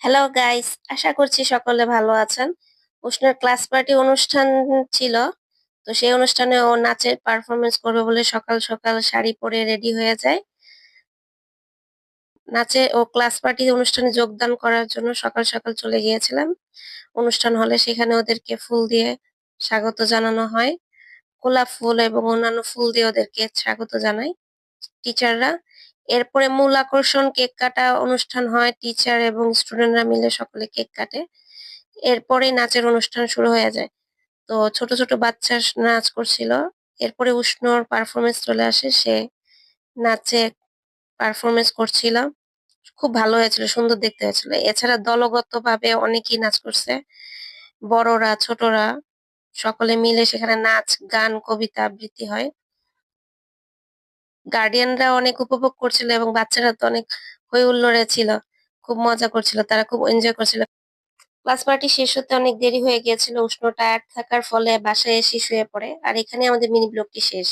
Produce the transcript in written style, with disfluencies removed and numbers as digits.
Hello guys, আশা করছি সকলে ভালো আছেন। উষ্ণের ক্লাস পার্টি অনুষ্ঠান ছিল। তো সেই অনুষ্ঠানে ও নাচের পারফরমেন্স করবে বলে সকাল সকাল শাড়ি পরে রেডি হয়ে যায়। নাচে ও ক্লাস পার্টি অনুষ্ঠানে যোগদান করার জন্য সকাল সকাল চলে গিয়েছিলাম অনুষ্ঠান হলে। সেখানে ওদেরকে ফুল দিয়ে স্বাগত জানানো হয়। গোলাপ ফুল এবং অন্যান্য ফুল দিয়ে ওদেরকে স্বাগত জানাই টিচাররা। এরপরে মূল আকর্ষণ কেক কাটা অনুষ্ঠান হয়, টিচার এবং স্টুডেন্টরা মিলে সকলে কেক কাটে। এরপরে নাচের অনুষ্ঠান শুরু হয়ে যায়। তো ছোট ছোট বাচ্চা নাচ করছিল। এরপরে উষ্ণর পারফরমেন্স চলে আসে, সে নাচে পারফরমেন্স করছিল। খুব ভালো হয়েছিল, সুন্দর দেখতে হয়েছিল। এছাড়া দলগত ভাবে অনেকেই নাচ করছে, বড়রা ছোটরা সকলে মিলে সেখানে নাচ গান কবিতা আবৃত্তি হয়। গার্ডিয়ানরা অনেক উপভোগ করছিল এবং বাচ্চারা তো অনেক হই হুল্লোড়ে ছিল, খুব মজা করছিল, তারা খুব এনজয় করছিল। ক্লাস পার্টি শেষ হতে অনেক দেরি হয়ে গিয়েছিল। উষ্ণ টায়ার্ড থাকার ফলে বাসায় এসে শুয়ে পড়ে। আর এখানে আমাদের মিনি ব্লগটি শেষ।